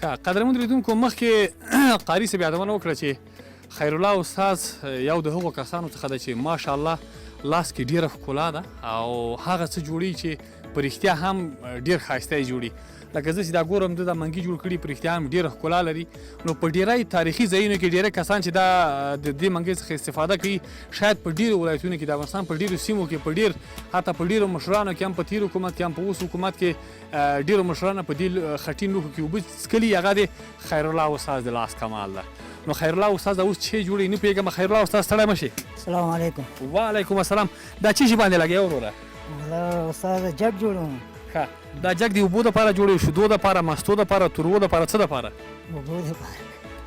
قدرمن لیدونکو مخکې قاري صاحب یادونه وکړه چې خیرالله استاد یو د هغو کسانو څخه ده چې ماشاءالله لاس کې ډېره ښکلا ده او هغه څه جوړي چې په رښتیا هم ډېر ښایسته یې جوړي. لکه زه چې دا ګورم ده دا منګي جوړ کړي په رښتیا هم ډېره ښکلا لري. نو په ډېری تاریخي ځایونو کې ډېری کسان چې دا د دې منګي څخه استفاده کوي شاید په ډېرو ولایتونو کې د افغانستان په ډېرو سیمو کې په ډېر حتی په ډېرو مشرانو کې هم په تېر حکومت کې هم په اوس حکومت کې ډېرو مشرانو په دې خټین لوښو کې اوبه څښلي هغه د خیرالله استاد د لاس کمال ده. نو خیرالله استاد اوس چې جوړي نه پوهېږم خیرالله استاد ستړی مه شي. السلام علیکم. وعلیکم السلام. دا څه شي باندې لګیا وروره؟ والله استاد جګ جوړوم. ښه دا جګ د اوبو دپاره جوړوي شیدو دپاره مستو دپاره تروو دپاره څه دپاره؟ اوبو دپاره.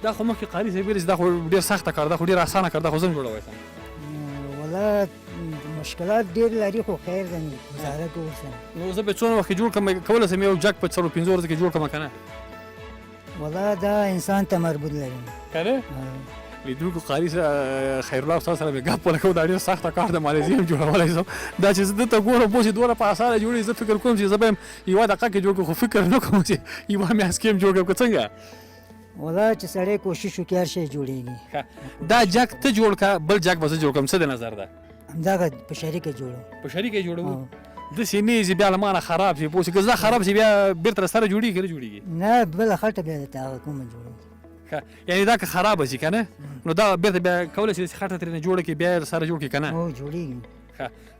دا خو مخکې قاري صاحب ویلي چې دا خو ډېر سخته کار ده خو ډېر اسانه کار ده خو زه هم جوړوی شم. والله مشکلات ډېر لري خو خیر دی ګزاره کوو ورسره. نو زه به څومره وخت کې جوړ کړم کولی شم یو جګ په 4-5 ورځو کې جوړ کړم که نه؟ والله دا انسان ته مربوط لري که نه؟ لیدونکو قاري خیرالله استاد سره مې ګپ ولګوو دا ډېر سخته کار ده مالې زه هم جوړولی شم. دا چې زه دلته ګورم پوه چې دونه په اسانه جوړوي زه فکر کوم چې زه به یم یوه دقیقه کې جوړ کړم خو فکر نه کوم چې یوه میاشت کې هم جوړ کړم که څنګه؟ والله چې سړی کوشش وکړي هر شی جوړېږي. دا جګ ته جوړ که بل جګ به زه جوړ کړم څه د نظر ده؟ همدغه په شریکه جوړو. په شریکه یې جوړوو؟ داسې نه یې چې بیا له ما نه خراب شي پوه شي که زه خراب شي بیا بېرته له سره جوړېږي که نه جوړېږي؟ نه بله خټه بیا درته هغه کومه جوړوو. یعنې دا که خرابه شي که نه نو دا بېرته بیا کولی شي چې خټه ترېنه جوړه کړي بیا یې سره جوړ کړي که نه؟ هو جوړېږي.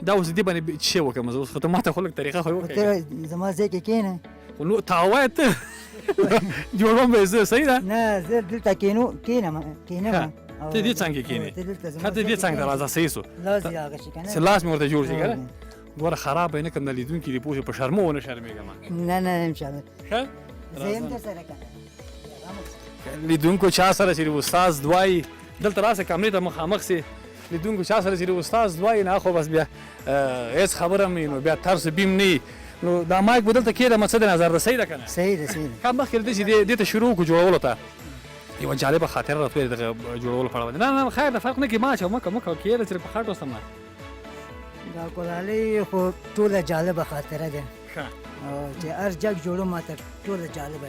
دا اوس دې باندې څه شی وکړم زه اوس خو ته ما ته خو لږ طریقه خو وښیه. ته زما ځای کې کښېنه. خو نو تا ووایه ته جوړوم به یې زه صحیح ده؟ نه زه دلته کښېنم. ته دې څنګ کې کښېنې ښه ته دې څنګ ته راځه صحیح سو لاس دې هغه شي که نه چې لاس مې ورته جوړ شي که نه ګوره خراب به یې نه کړم د لیدونکي دې پوه شي په شرمو ونه شرمېږم. نه نه انشاءالله ښه زه یم درسره که نه. لیدونکو چا سره چې استاد دوایي دلته راسه کمرې ته مخامخ سي لیدونکو چا سره چې استاد دوایي نه خو بس بیا هېڅ خبره هم نو بیا ترس بیم نه نو دا مایک به دلته کېږدم څه د نظر ده صحیح ده که نه؟ صحیح ده صحیح ده. ښه مخکې له دې چې دې ته شروع وکړو جوړولو ته یوه جالبه خاطره راته ویلې دغه جوړولو په اړه باندې نه خیر ده فرق نه کوي ما اچوه مه کوه کېږده چې په خټ اوسم نه. دا کلالۍ خو ټوله جالبه خاطره ده چې هر جګ جوړو ماته ټوله جالبه.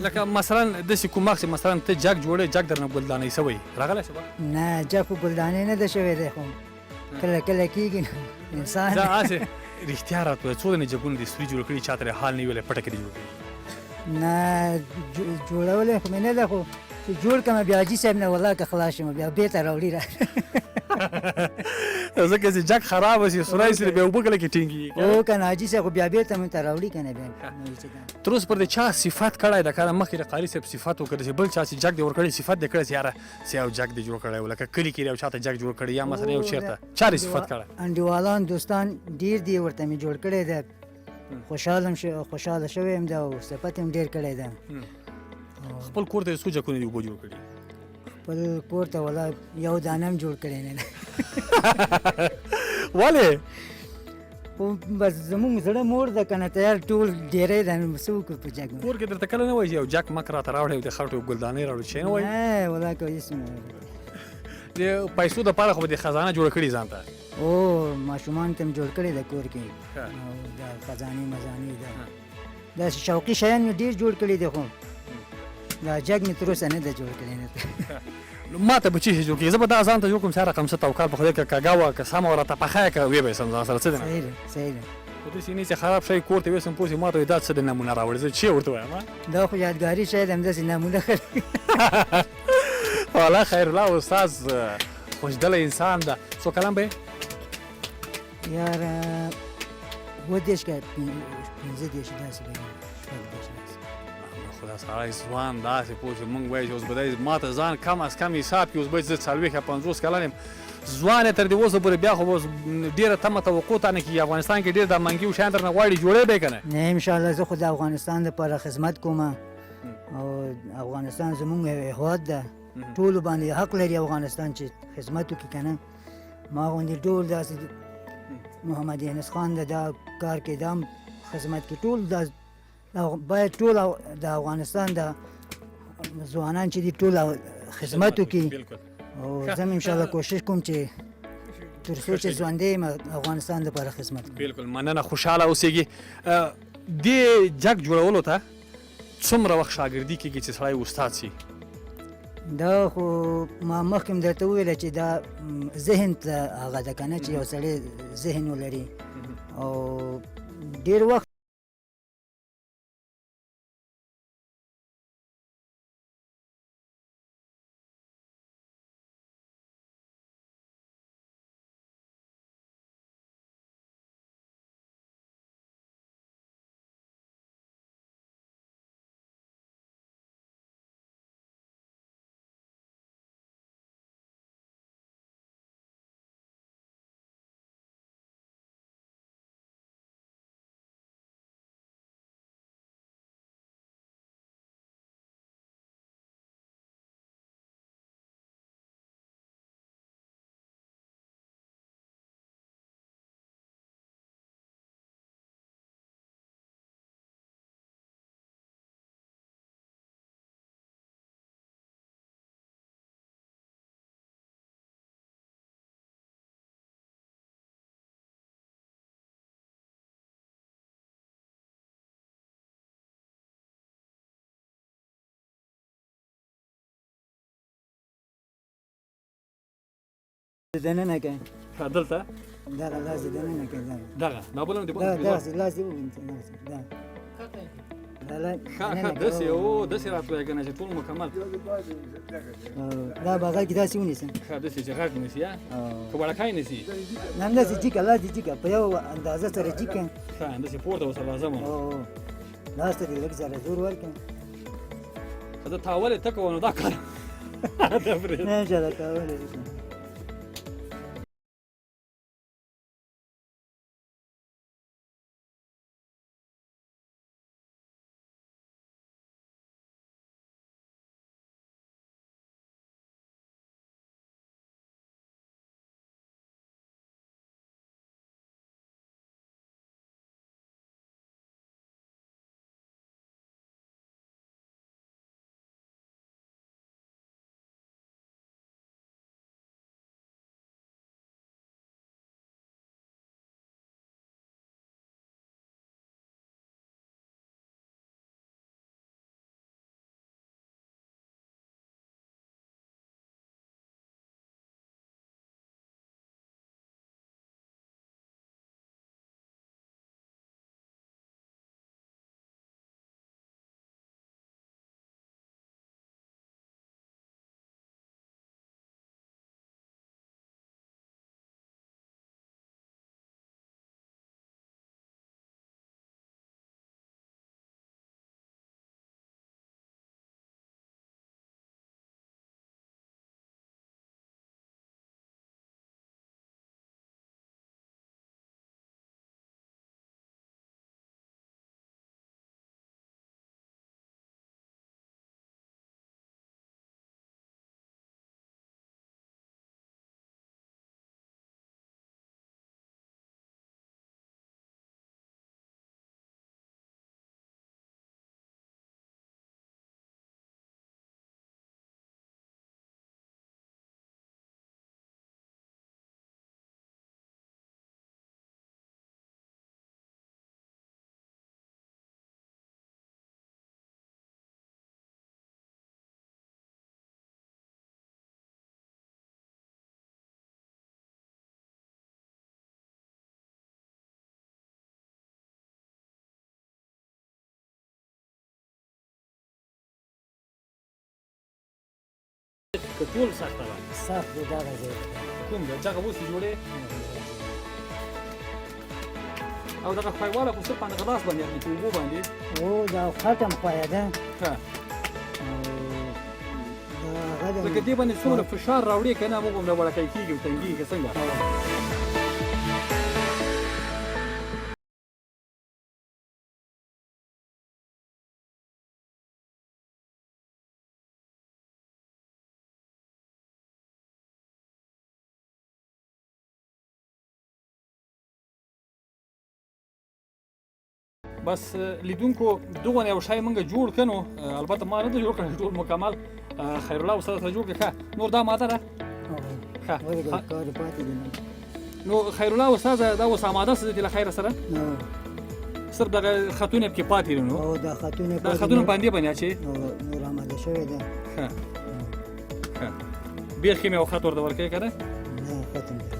لکه مثلا داسې کوم وخت چې مثلا ته جګ جوړې جګ درنه ګلدانۍ شوی راغلی شي به؟ نه جګ خو ګلدانۍ نه ده شوی دی خو کله کله کېږي نو انسان دا هسې رښتیا راته وایه څو دنې جګونه دې سوري جوړ کړي چا ته حال نه ویلی پټه کې دې جوړ کړي؟ نه جوړولی خو مې نه ده خو چې جوړ کړم بیا حاجي صاحب نه والله که خلاص شم بیا بېرته راوړي ځکه چې جګ خرابه شي سوری شي بیا اوبه کله کې ټینګېږي او که نه حاجي صاحب خو بیا بېرته مونږ ته راوړي که نه بیا تر اوسه پر دې چا صفت کړی ده که نه مخکې د قاري صاحب صفت وکړی چې بل چا چې جګ دې ورکړی صفت دې کړی چې یاره چې یو جګ دې جوړ کړی و لکه کلي کې یو چا ته جګ جوړ کړی یا مثلا یو چېرته چا دې صفت کړی؟ انډیوالان دوستان ډېر دي ورته مې جوړ کړی ده خوشحاله شوی یم ده او صفت هم ډېر کړی ده. خپل کور ته یې څو جګونه دې اوبه جوړ کړي؟ خپل کور ته والله یو دانه هم جوړ کړی نه ده. ولې؟ خو بس زمونږ زړه مور ده که نه تیار ټول ډېری ده نو څه وکړو په جګ کور کې درته کله نه وایي چې یو جګ مک راته راوړی او د خټو ګلدانۍ راوړي شی نه وایي؟ نه والله که هېڅ نه د پیسو دپاره خو به دې خزانه جوړه کړي ځان ته؟ او ماشومانو ته مې جوړ کړی ده کور کې دا خزانې مزانې ده داسې شوقي شیان مې ډېر جوړ کړي دي خو دا جګ مې تر اوسه نه ده جوړ کړی نه ما ته به څه شي جوړ کړي زه به دا ځان ته جوړ کړم چې هر رقم څه توکل په خدای که کږه وه که سمه وه راته پخه یې که ویې به یې سم ځان سره څه دی صحیح ده صحیح ده خو داسې نه چې خراب شی کور ته ویسم پوه شي ما ته وایي دا څه د نمونه راوړې زه چی ورته وایم دا خو یادګاري شی ده همداسې نمونه خلک والله خیرالله استاد خوشدله انسان ده څو کلن به یې؟ یاره اووه-دېرش که 15-دېرش داسې به یم خدا سړی ځوان داسې پوه شي موږ وایو چې اوس به دی ما ته ځان کم از کم حساب کړي اوس به زه 40 یا 50 کلن یم ځوان یې تر دې اوسه پورې بیا خو به اوس ډېره تمه توقع تا نه کېږي افغانستان کې ډېر دا منګي و شیان درنه غواړي جوړی به یې که نه؟ نه انشاءالله زه خو د افغانستان دپاره خدمت کوم او افغانستان زمونږ هېواد ده ټولو باندې حق لري افغانستان چې خدمت وکړي که نه ما غوندې ډول داسې محمد یونس خان دا کار کې دا هم خدمت کې ټول دا باید ټول د افغانستان د ځوانان چې دي ټول خدمت وکړي او زه هم انشاءالله کوشش کوم چې تر څو چې ژوندی یم افغانستان دپاره خدمت کوم. بلکل مننه خوشحاله اوسېږي دې جګ جوړولو ته څومره وخت شاګردي کېږي چې سړی استاد شي؟ دا خو ما مخکې هم درته وویله چې دا ذهن ته هغه ده که نه چې یو سړی ذهن ولري او ډېر وخت دننه کوي دلته دغه لاس دې دننه کوي دغه نابله دې دغه لاس دې ووینځه ښه داسې او داسې راتلای که نه چې ټول مکمل دا بغل کې داسې ونیسم ښه داسې چې غټ نیسي که وړکای نیسي نه همداسې جیکه لاس دې جیکه په یو اندازه سره جیکه ښه همداسې پورته ورسره راځم لاس ته دې لږ سره زور ورکړه ښه زه تا ولې ته کوه نو دا کار نه انشاءالله کولی شم که ټول سخته ده سخت دی دغه ځای کوم دی چاګه اوس جوړې او دغه خویواله خو صرف باندې غلاس باندې اخلي په اوبو باندې او دا خټم خویه ده ښه هغه لکه دې باندې څومره فشار راوړي که نه موږ هم راوړکی کېږي او تنګېږي که څنګه بس لیدونکو دغه یو شی موږ جوړ کړو نو البته ما نه دی جوړ کړی ټول مکمل خیرالله استاد سره جوړ کړه نور دا ماده ده نو خیرالله استاد دا اوس آماده څه دي له خیره سره صرف دغه خطونه کې پاتې دي نو او دا خاتون دا خطونه باندې اچي نور آماده شوی ده ها ها بیخ کې مې او خط ورته ورکې کنه نه ختم ده